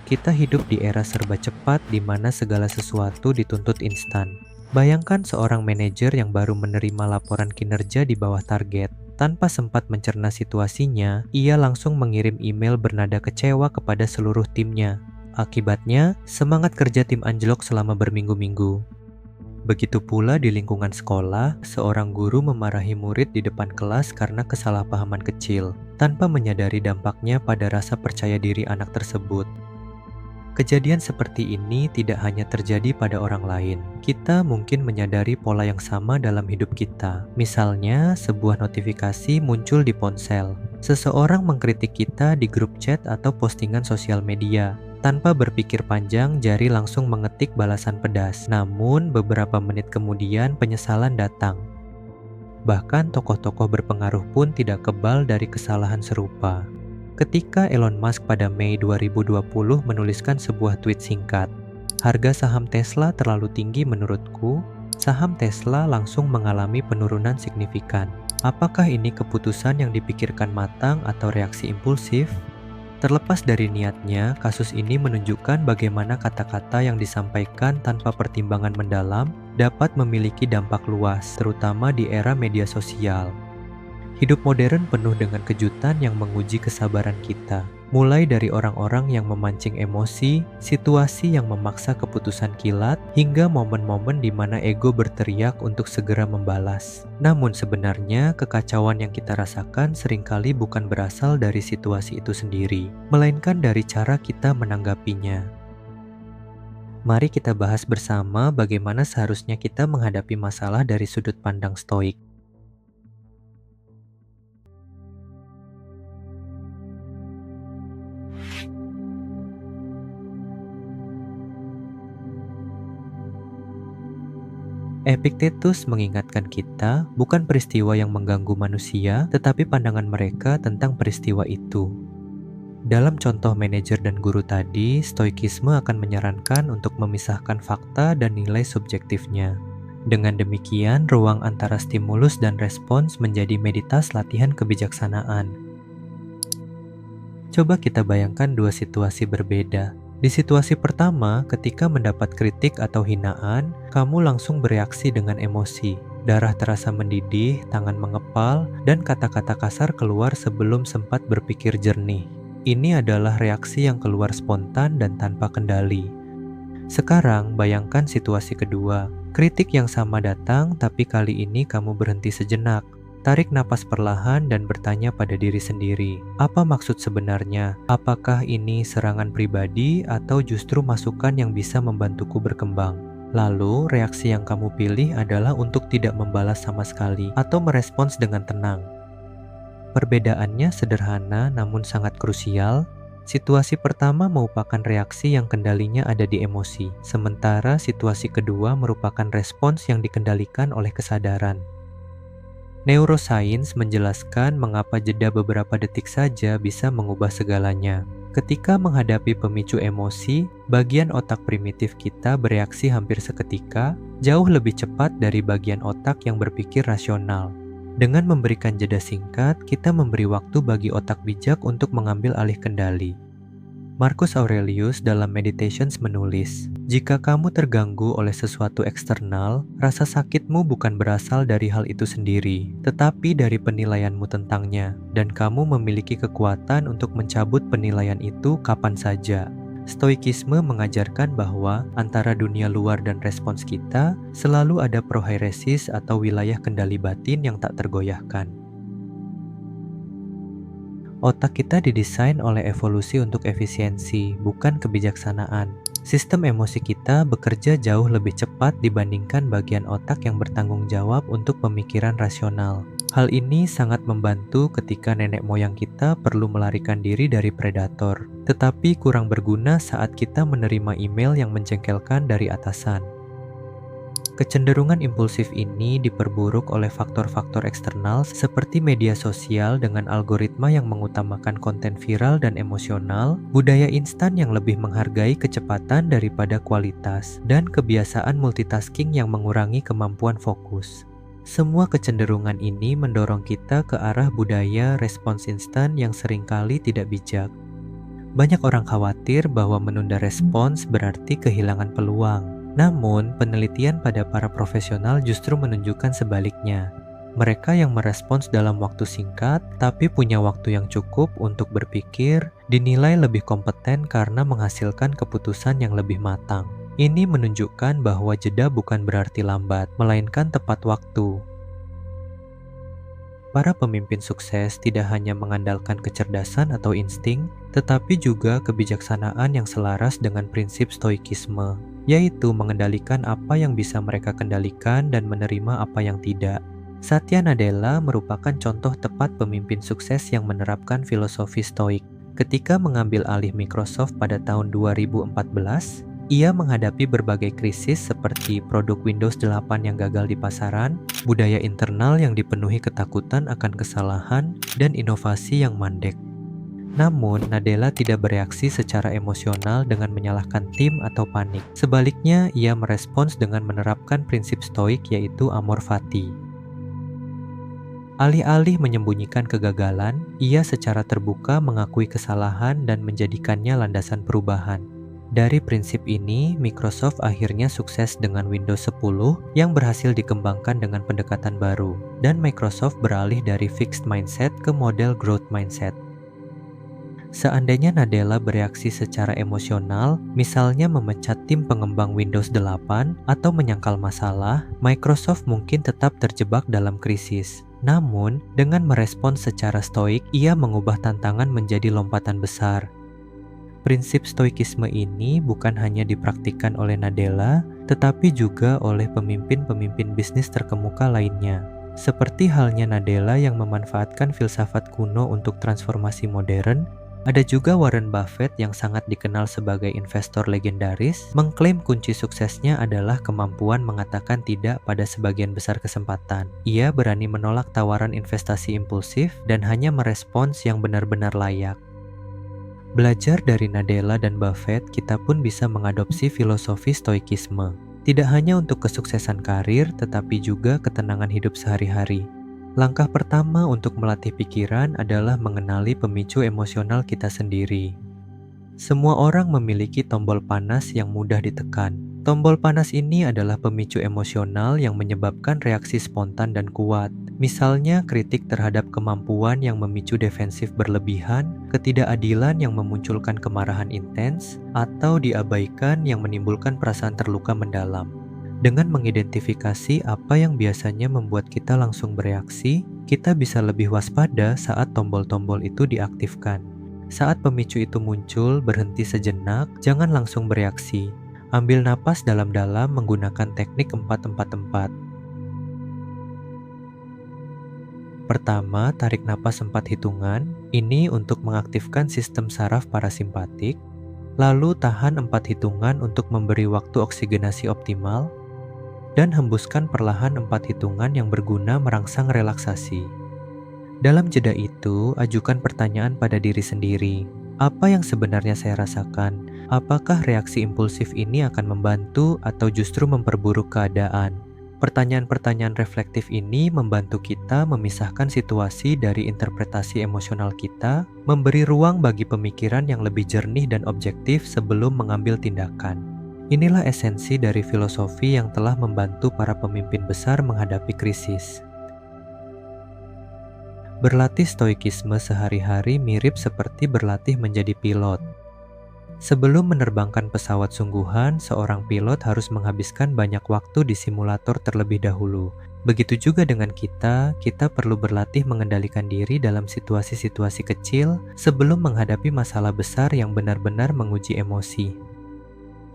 Kita hidup di era serba cepat di mana segala sesuatu dituntut instan. Bayangkan seorang manajer yang baru menerima laporan kinerja di bawah target. Tanpa sempat mencerna situasinya, ia langsung mengirim email bernada kecewa kepada seluruh timnya. Akibatnya, semangat kerja tim anjlok selama berminggu-minggu. Begitu pula di lingkungan sekolah, seorang guru memarahi murid di depan kelas karena kesalahpahaman kecil, tanpa menyadari dampaknya pada rasa percaya diri anak tersebut. Kejadian seperti ini tidak hanya terjadi pada orang lain. Kita mungkin menyadari pola yang sama dalam hidup kita. Misalnya, sebuah notifikasi muncul di ponsel. Seseorang mengkritik kita di grup chat atau postingan sosial media. Tanpa berpikir panjang, jari langsung mengetik balasan pedas. Namun, beberapa menit kemudian penyesalan datang. Bahkan tokoh-tokoh berpengaruh pun tidak kebal dari kesalahan serupa. Ketika Elon Musk pada Mei 2020 menuliskan sebuah tweet singkat, "Harga saham Tesla terlalu tinggi menurutku," saham Tesla langsung mengalami penurunan signifikan. Apakah ini keputusan yang dipikirkan matang atau reaksi impulsif? Terlepas dari niatnya, kasus ini menunjukkan bagaimana kata-kata yang disampaikan tanpa pertimbangan mendalam dapat memiliki dampak luas, terutama di era media sosial. Hidup modern penuh dengan kejutan yang menguji kesabaran kita. Mulai dari orang-orang yang memancing emosi, situasi yang memaksa keputusan kilat, hingga momen-momen di mana ego berteriak untuk segera membalas. Namun sebenarnya, kekacauan yang kita rasakan seringkali bukan berasal dari situasi itu sendiri, melainkan dari cara kita menanggapinya. Mari kita bahas bersama bagaimana seharusnya kita menghadapi masalah dari sudut pandang stoik. Epictetus mengingatkan kita, bukan peristiwa yang mengganggu manusia, tetapi pandangan mereka tentang peristiwa itu. Dalam contoh manajer dan guru tadi, stoikisme akan menyarankan untuk memisahkan fakta dan nilai subjektifnya. Dengan demikian, ruang antara stimulus dan respons menjadi meditas latihan kebijaksanaan. Coba kita bayangkan dua situasi berbeda. Di situasi pertama, ketika mendapat kritik atau hinaan, kamu langsung bereaksi dengan emosi. Darah terasa mendidih, tangan mengepal, dan kata-kata kasar keluar sebelum sempat berpikir jernih. Ini adalah reaksi yang keluar spontan dan tanpa kendali. Sekarang, bayangkan situasi kedua. Kritik yang sama datang, tapi kali ini kamu berhenti sejenak. Tarik napas perlahan dan bertanya pada diri sendiri, apa maksud sebenarnya? Apakah ini serangan pribadi atau justru masukan yang bisa membantuku berkembang? Lalu, reaksi yang kamu pilih adalah untuk tidak membalas sama sekali atau merespons dengan tenang. Perbedaannya sederhana namun sangat krusial. Situasi pertama merupakan reaksi yang kendalinya ada di emosi, sementara situasi kedua merupakan respons yang dikendalikan oleh kesadaran. Neuroscience menjelaskan mengapa jeda beberapa detik saja bisa mengubah segalanya. Ketika menghadapi pemicu emosi, bagian otak primitif kita bereaksi hampir seketika, jauh lebih cepat dari bagian otak yang berpikir rasional. Dengan memberikan jeda singkat, kita memberi waktu bagi otak bijak untuk mengambil alih kendali. Marcus Aurelius dalam Meditations menulis, "Jika kamu terganggu oleh sesuatu eksternal, rasa sakitmu bukan berasal dari hal itu sendiri, tetapi dari penilaianmu tentangnya, dan kamu memiliki kekuatan untuk mencabut penilaian itu kapan saja." Stoikisme mengajarkan bahwa antara dunia luar dan respons kita selalu ada prohairesis atau wilayah kendali batin yang tak tergoyahkan. Otak kita didesain oleh evolusi untuk efisiensi, bukan kebijaksanaan. Sistem emosi kita bekerja jauh lebih cepat dibandingkan bagian otak yang bertanggung jawab untuk pemikiran rasional. Hal ini sangat membantu ketika nenek moyang kita perlu melarikan diri dari predator, tetapi kurang berguna saat kita menerima email yang menjengkelkan dari atasan. Kecenderungan impulsif ini diperburuk oleh faktor-faktor eksternal seperti media sosial dengan algoritma yang mengutamakan konten viral dan emosional, budaya instan yang lebih menghargai kecepatan daripada kualitas, dan kebiasaan multitasking yang mengurangi kemampuan fokus. Semua kecenderungan ini mendorong kita ke arah budaya respons instan yang seringkali tidak bijak. Banyak orang khawatir bahwa menunda respons berarti kehilangan peluang. Namun, penelitian pada para profesional justru menunjukkan sebaliknya. Mereka yang merespons dalam waktu singkat, tapi punya waktu yang cukup untuk berpikir, dinilai lebih kompeten karena menghasilkan keputusan yang lebih matang. Ini menunjukkan bahwa jeda bukan berarti lambat, melainkan tepat waktu. Para pemimpin sukses tidak hanya mengandalkan kecerdasan atau insting, tetapi juga kebijaksanaan yang selaras dengan prinsip stoikisme, yaitu mengendalikan apa yang bisa mereka kendalikan dan menerima apa yang tidak. Satya Nadella merupakan contoh tepat pemimpin sukses yang menerapkan filosofi stoik. Ketika mengambil alih Microsoft pada tahun 2014, ia menghadapi berbagai krisis seperti produk Windows 8 yang gagal di pasaran, budaya internal yang dipenuhi ketakutan akan kesalahan, dan inovasi yang mandek. Namun, Nadella tidak bereaksi secara emosional dengan menyalahkan tim atau panik. Sebaliknya, ia merespons dengan menerapkan prinsip stoik yaitu amor fati. Alih-alih menyembunyikan kegagalan, ia secara terbuka mengakui kesalahan dan menjadikannya landasan perubahan. Dari prinsip ini, Microsoft akhirnya sukses dengan Windows 10 yang berhasil dikembangkan dengan pendekatan baru, dan Microsoft beralih dari fixed mindset ke model growth mindset. Seandainya Nadella bereaksi secara emosional, misalnya memecat tim pengembang Windows 8 atau menyangkal masalah, Microsoft mungkin tetap terjebak dalam krisis. Namun, dengan merespons secara stoik, ia mengubah tantangan menjadi lompatan besar. Prinsip stoikisme ini bukan hanya dipraktikkan oleh Nadella, tetapi juga oleh pemimpin-pemimpin bisnis terkemuka lainnya. Seperti halnya Nadella yang memanfaatkan filsafat kuno untuk transformasi modern, ada juga Warren Buffett yang sangat dikenal sebagai investor legendaris, mengklaim kunci suksesnya adalah kemampuan mengatakan tidak pada sebagian besar kesempatan. Ia berani menolak tawaran investasi impulsif dan hanya merespons yang benar-benar layak. Belajar dari Nadella dan Buffett, kita pun bisa mengadopsi filosofi stoikisme. Tidak hanya untuk kesuksesan karir, tetapi juga ketenangan hidup sehari-hari. Langkah pertama untuk melatih pikiran adalah mengenali pemicu emosional kita sendiri. Semua orang memiliki tombol panas yang mudah ditekan. Tombol panas ini adalah pemicu emosional yang menyebabkan reaksi spontan dan kuat. Misalnya kritik terhadap kemampuan yang memicu defensif berlebihan, ketidakadilan yang memunculkan kemarahan intens, atau diabaikan yang menimbulkan perasaan terluka mendalam. Dengan mengidentifikasi apa yang biasanya membuat kita langsung bereaksi, kita bisa lebih waspada saat tombol-tombol itu diaktifkan. Saat pemicu itu muncul, berhenti sejenak, jangan langsung bereaksi. Ambil napas dalam-dalam menggunakan teknik 4-4-4. Pertama, tarik napas 4 hitungan. Ini untuk mengaktifkan sistem saraf parasimpatik. Lalu tahan 4 hitungan untuk memberi waktu oksigenasi optimal. Dan hembuskan perlahan 4 hitungan yang berguna merangsang relaksasi. Dalam jeda itu, ajukan pertanyaan pada diri sendiri. Apa yang sebenarnya saya rasakan? Apakah reaksi impulsif ini akan membantu atau justru memperburuk keadaan? Pertanyaan-pertanyaan reflektif ini membantu kita memisahkan situasi dari interpretasi emosional kita, memberi ruang bagi pemikiran yang lebih jernih dan objektif sebelum mengambil tindakan. Inilah esensi dari filosofi yang telah membantu para pemimpin besar menghadapi krisis. Berlatih stoikisme sehari-hari mirip seperti berlatih menjadi pilot. Sebelum menerbangkan pesawat sungguhan, seorang pilot harus menghabiskan banyak waktu di simulator terlebih dahulu. Begitu juga dengan kita perlu berlatih mengendalikan diri dalam situasi-situasi kecil sebelum menghadapi masalah besar yang benar-benar menguji emosi.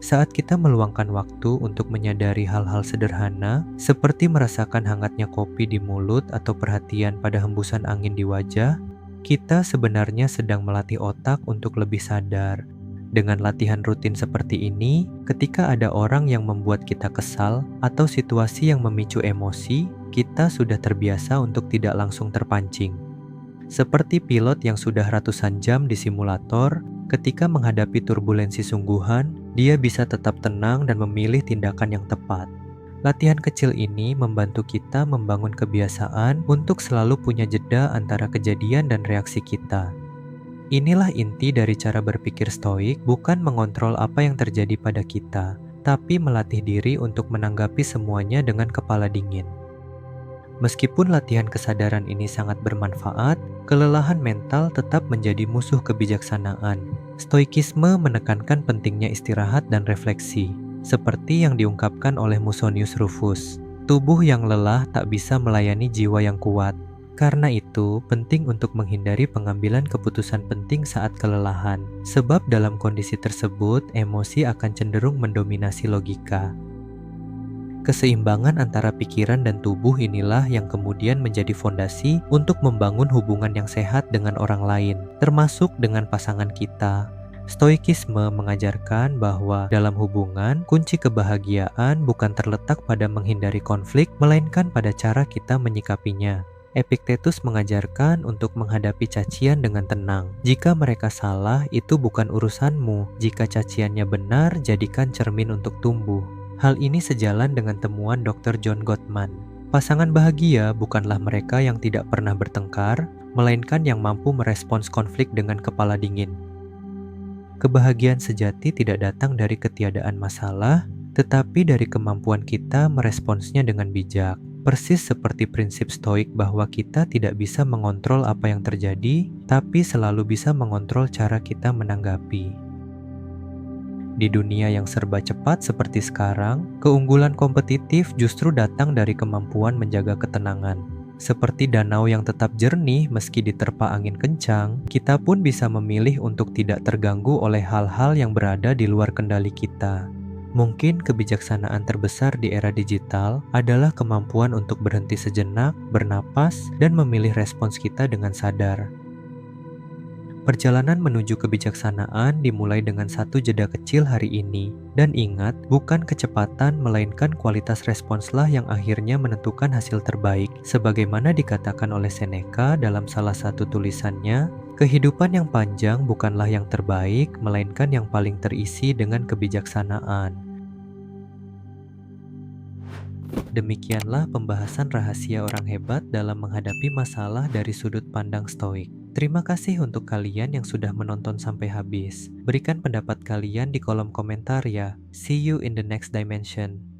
Saat kita meluangkan waktu untuk menyadari hal-hal sederhana, seperti merasakan hangatnya kopi di mulut atau perhatian pada hembusan angin di wajah, kita sebenarnya sedang melatih otak untuk lebih sadar. Dengan latihan rutin seperti ini, ketika ada orang yang membuat kita kesal atau situasi yang memicu emosi, kita sudah terbiasa untuk tidak langsung terpancing. Seperti pilot yang sudah ratusan jam di simulator, ketika menghadapi turbulensi sungguhan, dia bisa tetap tenang dan memilih tindakan yang tepat. Latihan kecil ini membantu kita membangun kebiasaan untuk selalu punya jeda antara kejadian dan reaksi kita. Inilah inti dari cara berpikir stoik, bukan mengontrol apa yang terjadi pada kita, tapi melatih diri untuk menanggapi semuanya dengan kepala dingin. Meskipun latihan kesadaran ini sangat bermanfaat, kelelahan mental tetap menjadi musuh kebijaksanaan. Stoikisme menekankan pentingnya istirahat dan refleksi, seperti yang diungkapkan oleh Musonius Rufus. Tubuh yang lelah tak bisa melayani jiwa yang kuat. Karena itu, penting untuk menghindari pengambilan keputusan penting saat kelelahan, sebab dalam kondisi tersebut, emosi akan cenderung mendominasi logika. Keseimbangan antara pikiran dan tubuh inilah yang kemudian menjadi fondasi untuk membangun hubungan yang sehat dengan orang lain, termasuk dengan pasangan kita. Stoikisme mengajarkan bahwa dalam hubungan, kunci kebahagiaan bukan terletak pada menghindari konflik, melainkan pada cara kita menyikapinya. Epictetus mengajarkan untuk menghadapi cacian dengan tenang. Jika mereka salah, itu bukan urusanmu. Jika caciannya benar, jadikan cermin untuk tumbuh. Hal ini sejalan dengan temuan Dr. John Gottman. Pasangan bahagia bukanlah mereka yang tidak pernah bertengkar, melainkan yang mampu merespons konflik dengan kepala dingin. Kebahagiaan sejati tidak datang dari ketiadaan masalah, tetapi dari kemampuan kita meresponsnya dengan bijak. Persis seperti prinsip stoik bahwa kita tidak bisa mengontrol apa yang terjadi, tapi selalu bisa mengontrol cara kita menanggapi. Di dunia yang serba cepat seperti sekarang, keunggulan kompetitif justru datang dari kemampuan menjaga ketenangan. Seperti danau yang tetap jernih meski diterpa angin kencang, kita pun bisa memilih untuk tidak terganggu oleh hal-hal yang berada di luar kendali kita. Mungkin kebijaksanaan terbesar di era digital adalah kemampuan untuk berhenti sejenak, bernapas, dan memilih respons kita dengan sadar. Perjalanan menuju kebijaksanaan dimulai dengan satu jeda kecil hari ini. Dan ingat, bukan kecepatan melainkan kualitas responslah yang akhirnya menentukan hasil terbaik. Sebagaimana dikatakan oleh Seneca dalam salah satu tulisannya, kehidupan yang panjang bukanlah yang terbaik, melainkan yang paling terisi dengan kebijaksanaan. Demikianlah pembahasan rahasia orang hebat dalam menghadapi masalah dari sudut pandang stoik. Terima kasih untuk kalian yang sudah menonton sampai habis. Berikan pendapat kalian di kolom komentar ya. See you in the next dimension.